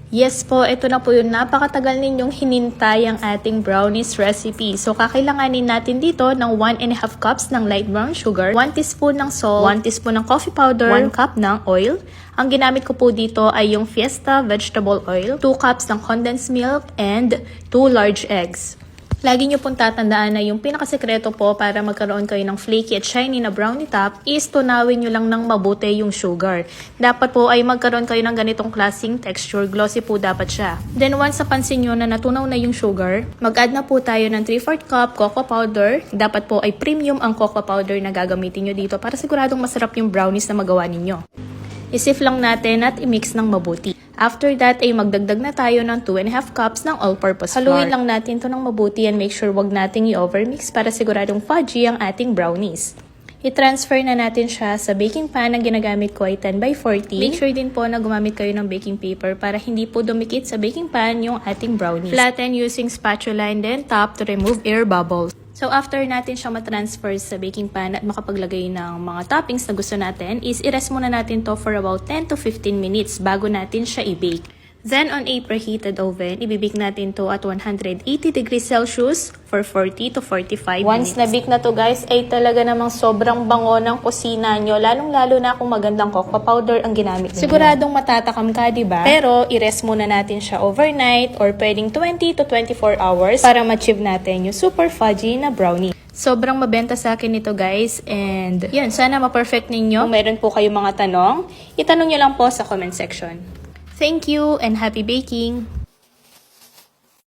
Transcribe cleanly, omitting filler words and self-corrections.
Yes po, ito na po yung napakatagal ninyong hinintay ang ating brownies recipe. So, kakailanganin natin dito ng 1.5 cups ng light brown sugar, 1 teaspoon ng salt, 1 teaspoon ng coffee powder, 1 cup ng oil. Ang ginamit ko po dito ay yung Fiesta vegetable oil, 2 cups ng condensed milk, and 2 large eggs. Lagi nyo pong tatandaan na yung pinakasekreto po para magkaroon kayo ng flaky at shiny na brownie top is tunawin nyo lang ng mabuti yung sugar. Dapat po ay magkaroon kayo ng ganitong klaseng texture, glossy po dapat siya. Then once napansin nyo na natunaw na yung sugar, mag-add na po tayo ng 3/4 cup cocoa powder. Dapat po ay premium ang cocoa powder na gagamitin nyo dito para siguradong masarap yung brownies na magawa ninyo. Isif lang natin at i-mix ng mabuti. After that ay magdagdag na tayo ng 2.5 cups ng all-purpose flour. Haluin lang natin to ng mabuti and make sure wag nating i-overmix para siguradong fudgy ang ating brownies. I-transfer na natin siya sa baking pan na ginagamit ko ay 10x40. Make sure din po na gumamit kayo ng baking paper para hindi po dumikit sa baking pan yung ating brownies. Flatten using spatula and then top to remove air bubbles. So after natin siya matransfer sa baking pan at makapaglagay ng mga toppings na gusto natin, is i-rest muna natin to for about 10 to 15 minutes bago natin siya i-bake. Then on a preheated oven, ibibake natin to at 180 degrees Celsius for 40 to 45 minutes. Once na-bake na to guys, ay talaga namang sobrang bango ng kusina nyo, lalong-lalo na kung magandang cocoa powder ang ginamit nyo. Siguradong matatakam ka, diba? Pero i-rest muna natin siya overnight or pwedeng 20 to 24 hours para ma-achieve natin yung super fudgy na brownie. Sobrang mabenta sa akin ito guys, and yun, sana ma-perfect ninyo. Kung meron po kayong mga tanong, itanong nyo lang po sa comment section. Thank you and happy baking!